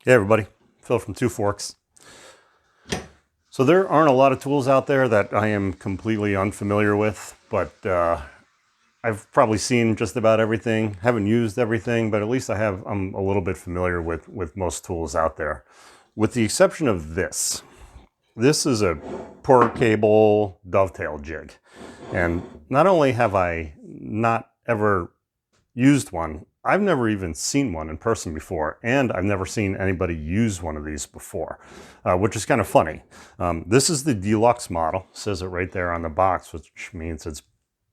Hey everybody, Phil from Two Forks. So there aren't a lot of tools out there that I am completely unfamiliar with, but I've probably seen just about everything. Haven't used everything, but at least I'm a little bit familiar with most tools out there. With the exception of this. This is a per cable dovetail jig. And not only have I not ever used one, I've never even seen one in person before, and I've never seen anybody use one of these before, which is kind of funny. This is the deluxe model, says it right there on the box, which means it's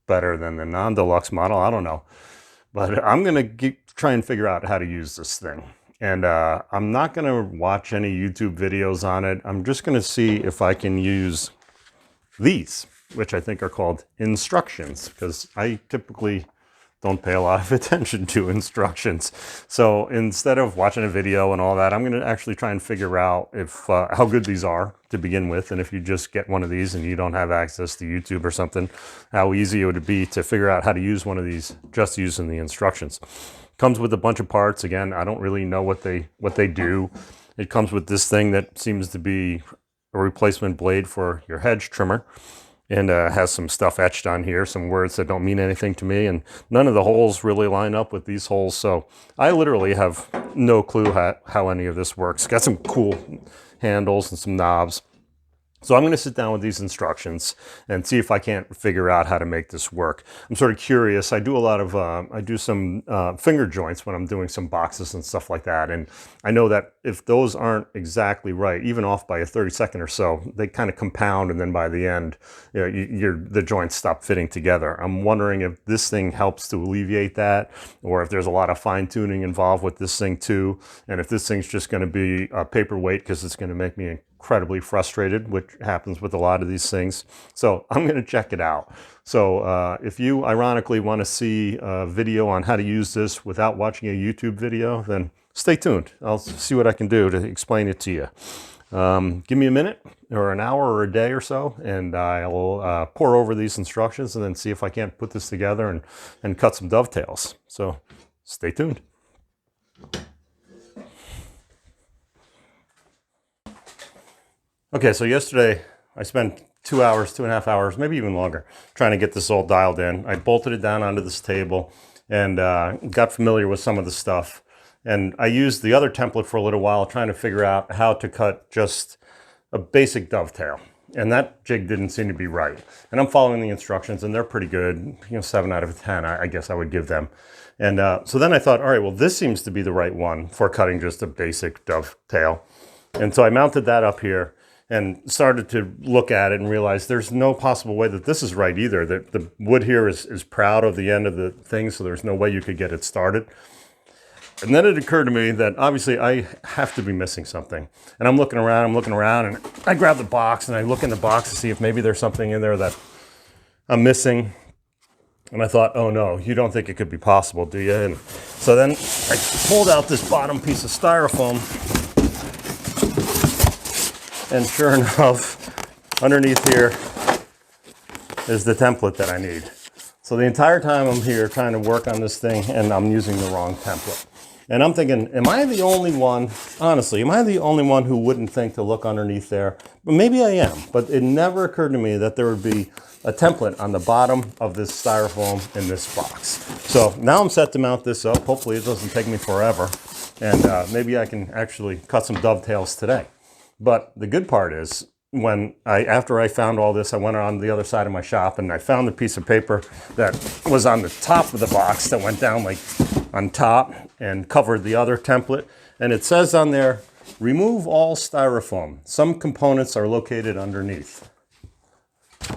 better than the non-deluxe model. I don't know, but I'm gonna try and figure out how to use this thing. And I'm not gonna watch any YouTube videos on it. I'm just gonna see if I can use these, which I think are called instructions, because I typically don't pay a lot of attention to instructions. So instead of watching a video and all that, I'm going to actually try and figure out if how good these are to begin with. And if you just get one of these and you don't have access to YouTube or something, how easy it would be to figure out how to use one of these just using the instructions. Comes with a bunch of parts. Again, I don't really know what they do. It comes with this thing that seems to be a replacement blade for your hedge trimmer, and has some stuff etched on here, some words that don't mean anything to me, and none of the holes really line up with these holes, so I literally have no clue how any of this works. Got some cool handles and some knobs. So I'm going to sit down with these instructions and see if I can't figure out how to make this work. I'm sort of curious. I do a lot of, I do some finger joints when I'm doing some boxes and stuff like that. And I know that if those aren't exactly right, even off by a 32nd or so, they kind of compound, and then by the end, the joints stop fitting together. I'm wondering if this thing helps to alleviate that, or if there's a lot of fine tuning involved with this thing too. And if this thing's just going to be a paperweight because it's going to make me incredibly frustrated, which happens with a lot of these things. So I'm going to check it out. So if you ironically want to see a video on how to use this without watching a YouTube video, then stay tuned. I'll see what I can do to explain it to you. Give me a minute or an hour or a day or so, and I'll pour over these instructions and then see if I can't put this together and cut some dovetails. So stay tuned. Okay, so yesterday I spent 2 hours, 2.5 hours, maybe even longer, trying to get this all dialed in. I bolted it down onto this table and got familiar with some of the stuff. And I used the other template for a little while, trying to figure out how to cut just a basic dovetail. And that jig didn't seem to be right. And I'm following the instructions, and they're pretty good. 7 out of 10, I guess I would give them. And so then I thought, all right, well, this seems to be the right one for cutting just a basic dovetail. And so I mounted that up here and started to look at it and realize there's no possible way that this is right either. The wood here is proud of the end of the thing, so there's no way you could get it started. And then it occurred to me that obviously I have to be missing something. And I'm looking around, and I grab the box and I look in the box to see if maybe there's something in there that I'm missing. And I thought, oh no, you don't think it could be possible, do you? And so then I pulled out this bottom piece of styrofoam, and sure enough, underneath here is the template that I need. So the entire time I'm here trying to work on this thing, and I'm using the wrong template. And I'm thinking, am I the only one, honestly, am I the only one who wouldn't think to look underneath there? But maybe I am, but it never occurred to me that there would be a template on the bottom of this styrofoam in this box. So now I'm set to mount this up. Hopefully it doesn't take me forever, and maybe I can actually cut some dovetails today. But the good part is, after I found all this, I went on the other side of my shop and I found the piece of paper that was on the top of the box that went down like on top and covered the other template. And it says on there, remove all styrofoam. Some components are located underneath.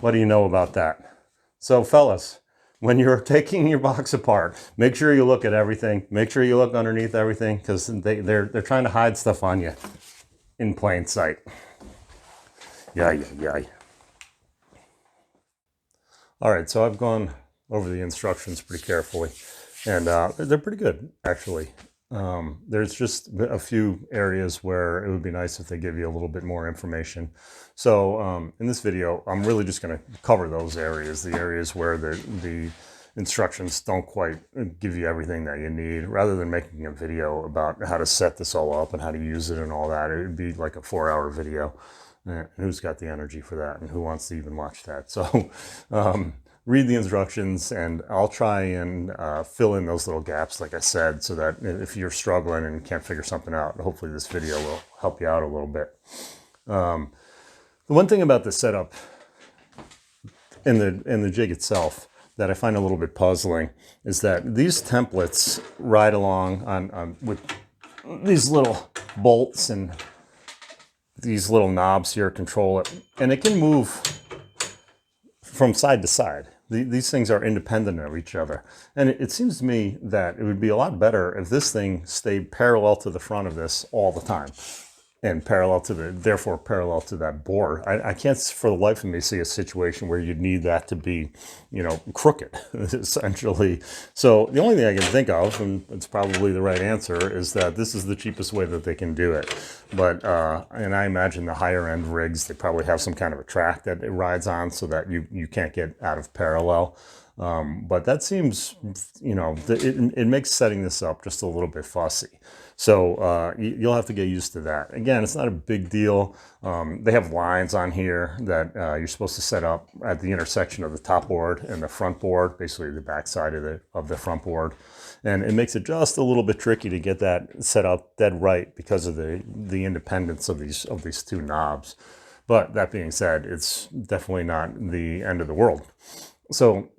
What do you know about that? So fellas, when you're taking your box apart, make sure you look at everything. Make sure you look underneath everything, because they're trying to hide stuff on you in plain sight. Yay. All right, so I've gone over the instructions pretty carefully, and they're pretty good, actually. There's just a few areas where it would be nice if they give you a little bit more information. So in this video, I'm really just going to cover those areas, the areas where the instructions don't quite give you everything that you need. Rather than making a video about how to set this all up and how to use it and all that, it would be like a 4-hour video. And who's got the energy for that, and who wants to even watch that? So read the instructions, and I'll try and fill in those little gaps, like I said, so that if you're struggling and can't figure something out, hopefully this video will help you out a little bit. The one thing about the setup in the jig itself that I find a little bit puzzling is that these templates ride along on with these little bolts and these little knobs here control it, and it can move from side to side. These things are independent of each other, and it seems to me that it would be a lot better if this thing stayed parallel to the front of this all the time, and therefore parallel to that board. I can't for the life of me see a situation where you'd need that to be, crooked, essentially. So the only thing I can think of, and it's probably the right answer, is that this is the cheapest way that they can do it. But, and I imagine the higher end rigs, they probably have some kind of a track that it rides on so that you can't get out of parallel. But that seems, it makes setting this up just a little bit fussy. So you'll have to get used to that. Again, it's not a big deal. They have lines on here that you're supposed to set up at the intersection of the top board and the front board, basically the back side of the front board. And it makes it just a little bit tricky to get that set up dead right because of the independence of these two knobs. But that being said, it's definitely not the end of the world. So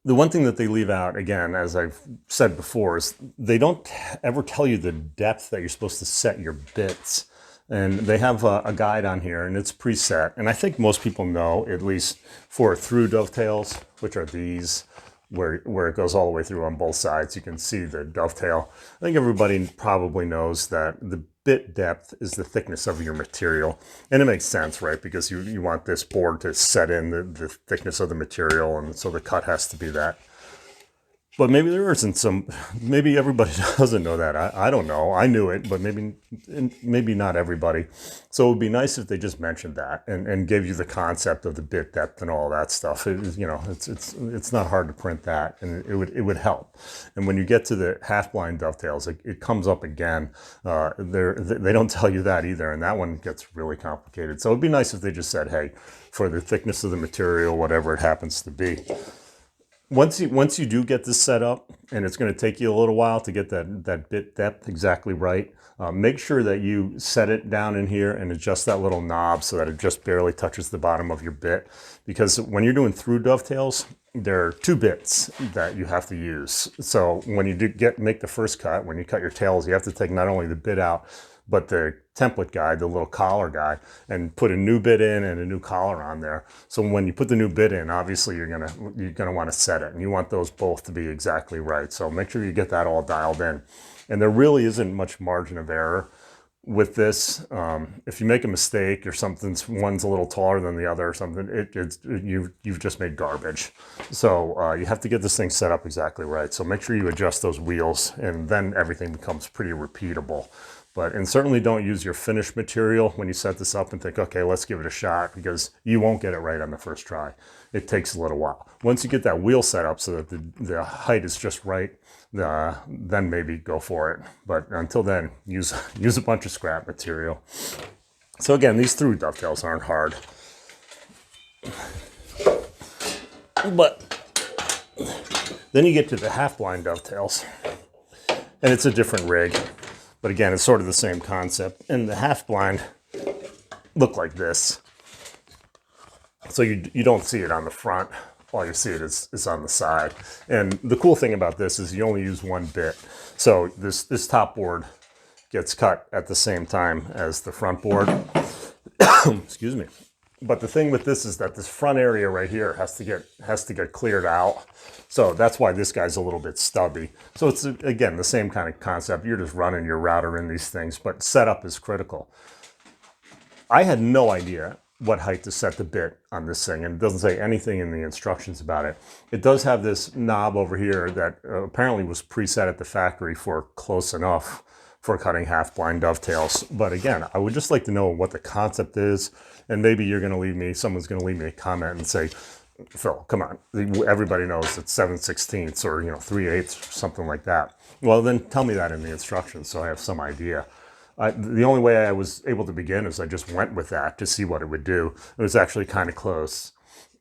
the one thing that they leave out, again, as I've said before, is they don't ever tell you the depth that you're supposed to set your bits. And they have a guide on here, and it's preset. And I think most people know, at least for through dovetails, which are these, where it goes all the way through on both sides. You can see the dovetail. I think everybody probably knows that the bit depth is the thickness of your material. And it makes sense, right? Because you want this board to set in the thickness of the material, and so the cut has to be that. But maybe there isn't maybe everybody doesn't know that. I don't know. I knew it, but maybe not everybody. So it would be nice if they just mentioned that and gave you the concept of the bit depth and all that stuff. It's not hard to print that, and it would help. And when you get to the half blind dovetails, it comes up again. They don't tell you that either, and that one gets really complicated. So it'd be nice if they just said, hey, for the thickness of the material, whatever it happens to be. Once you do get this set up, and it's going to take you a little while to get that bit depth exactly right, make sure that you set it down in here and adjust that little knob so that it just barely touches the bottom of your bit. Because when you're doing through dovetails, there are 2 bits that you have to use. So when you make the first cut, when you cut your tails, you have to take not only the bit out, but the template guide, the little collar guide, and put a new bit in and a new collar on there. So when you put the new bit in, obviously you're gonna want to set it, and you want those both to be exactly right. So make sure you get that all dialed in. And there really isn't much margin of error with this. If you make a mistake or one's a little taller than the other or something, you've just made garbage. So you have to get this thing set up exactly right. So make sure you adjust those wheels, and then everything becomes pretty repeatable. And certainly don't use your finished material when you set this up and think, okay, let's give it a shot, because you won't get it right on the first try. It takes a little while. Once you get that wheel set up so that the height is just right, then maybe go for it. But until then, use a bunch of scrap material. So again, these through dovetails aren't hard. But then you get to the half blind dovetails, and it's a different rig. But again, it's sort of the same concept. And the half blind look like this. So you don't see it on the front. All you see it is on the side. And the cool thing about this is you only use 1 bit. So this top board gets cut at the same time as the front board. Excuse me. But the thing with this is that this front area right here has to get cleared out. So that's why this guy's a little bit stubby. So it's, again, the same kind of concept. You're just running your router in these things, but setup is critical. I had no idea what height to set the bit on this thing, and it doesn't say anything in the instructions about it. It does have this knob over here that apparently was preset at the factory for close enough for cutting half blind dovetails. But again, I would just like to know what the concept is, and maybe someone's going to leave me a comment and say, Phil, come on. Everybody knows it's 7/16 or, 3/8 or something like that. Well, then tell me that in the instructions so I have some idea. The only way I was able to begin is I just went with that to see what it would do. It was actually kind of close.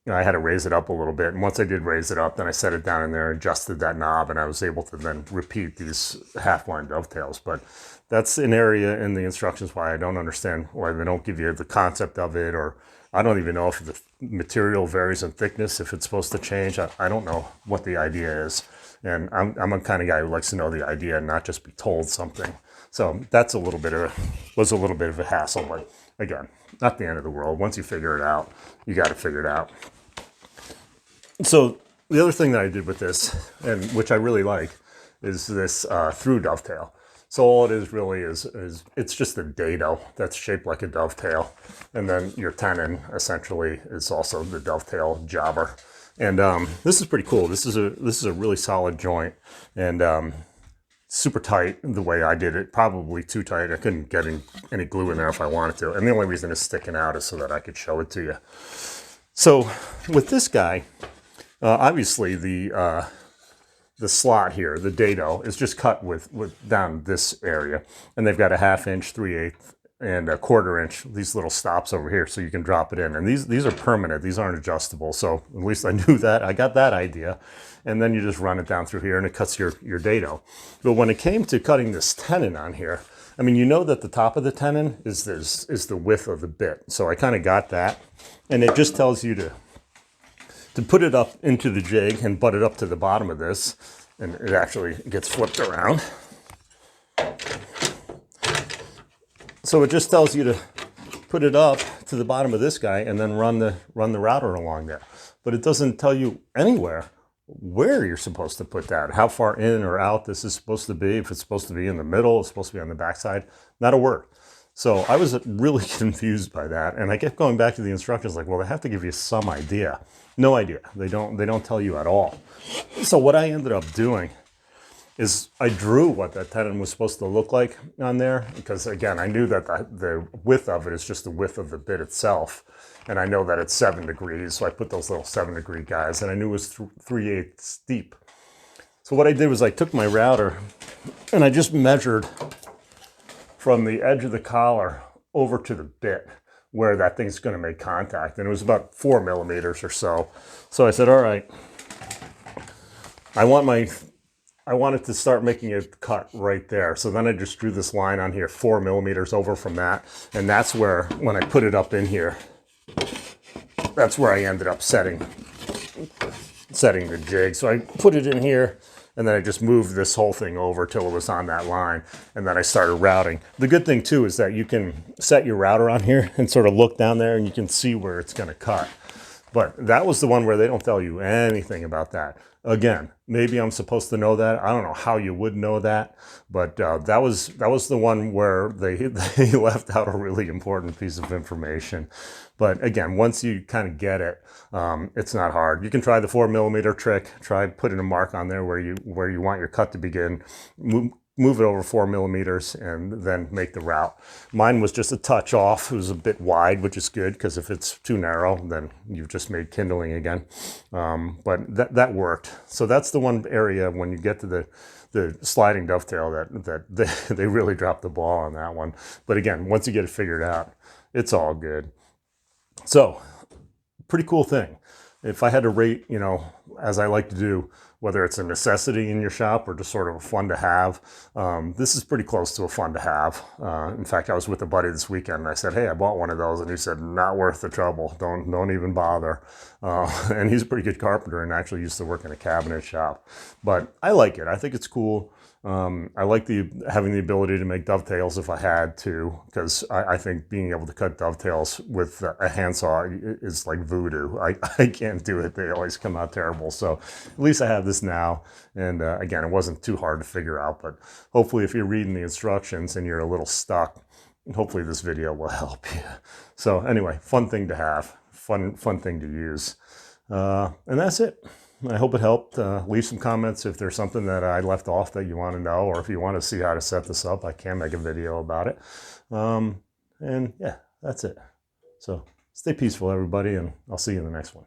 I had to raise it up a little bit. And once I did raise it up, then I set it down in there, adjusted that knob, and I was able to then repeat these half-line dovetails. But that's an area in the instructions why I don't understand why they don't give you the concept of it, or I don't even know if the material varies in thickness, if it's supposed to change. I don't know what the idea is. And I'm a kind of guy who likes to know the idea and not just be told something. So that's was a little bit of a hassle, but again, not the end of the world. Once you figure it out, you got to figure it out. So the other thing that I did with this, and which I really like, is this through dovetail. So all it is really is it's just a dado that's shaped like a dovetail, and then your tenon essentially is also the dovetail jobber. And this is pretty cool. This is a really solid joint, and super tight the way I did it. Probably too tight. I couldn't get any glue in there if I wanted to. And the only reason it's sticking out is so that I could show it to you. So with this guy, obviously the slot here, the dado, is just cut with down this area, and they've got a 1/2 inch, 3/8, and a 1/4 inch, these little stops over here, so you can drop it in. And these are permanent; these aren't adjustable. So at least I knew that. I got that idea, and then you just run it down through here, and it cuts your dado. But when it came to cutting this tenon on here, I mean, you know that the top of the tenon is the width of the bit. So I kind of got that, and it just tells you to put it up into the jig and butt it up to the bottom of this, and it actually gets flipped around. So it just tells you to put it up to the bottom of this guy and then run the router along there. But it doesn't tell you anywhere where you're supposed to put that, how far in or out this is supposed to be, if it's supposed to be in the middle, it's supposed to be on the backside, not a word. So I was really confused by that, and I kept going back to the instructions like, well, they have to give you some idea. No idea. They don't tell you at all. So what I ended up doing is I drew what that tenon was supposed to look like on there, because again, I knew that the width of it is just the width of the bit itself, and I know that it's 7 degrees, so I put those little 7-degree guys, and I knew it was 3/8 deep. So what I did was I took my router and I just measured from the edge of the collar over to the bit where that thing's going to make contact, and it was about 4 millimeters or so. So I said, all right, I wanted to start making a cut right there. So then I just drew this line on here, 4 millimeters over from that, and that's where, when I put it up in here, that's where I ended up setting the jig. So I put it in here, and then I just moved this whole thing over till it was on that line, and then I started routing. The good thing too is that you can set your router on here and sort of look down there, and you can see where it's going to cut. But that was the one where they don't tell you anything about that. Again, maybe I'm supposed to know that. I don't know how you would know that, but that was the one where they left out a really important piece of information. But again, once you kind of get it, it's not hard. You can try the 4 millimeter trick. Try putting a mark on there where you want your cut to begin. Move it over 4 millimeters and then make the route. Mine was just a touch off. It was a bit wide, which is good, because if it's too narrow, then you've just made kindling again. But that worked. So that's the one area when you get to the sliding dovetail that they really dropped the ball on that one. But again, once you get it figured out, it's all good. So pretty cool thing. If I had to rate, as I like to do, whether it's a necessity in your shop or just sort of a fun to have, this is pretty close to a fun to have. In fact, I was with a buddy this weekend and I said, hey, I bought one of those, and he said, not worth the trouble. Don't even bother. And he's a pretty good carpenter and actually used to work in a cabinet shop. But I like it. I think it's cool. I like having the ability to make dovetails if I had to, because I think being able to cut dovetails with a handsaw is like voodoo. I can't do it. They always come out terrible. So at least I have this now. And again, it wasn't too hard to figure out, but hopefully if you're reading the instructions and you're a little stuck, hopefully this video will help you. So anyway, fun thing to have, fun thing to use. And that's it. I hope it helped. Leave some comments if there's something that I left off that you want to know, or if you want to see how to set this up, I can make a video about it. And yeah, that's it. So stay peaceful, everybody, and I'll see you in the next one.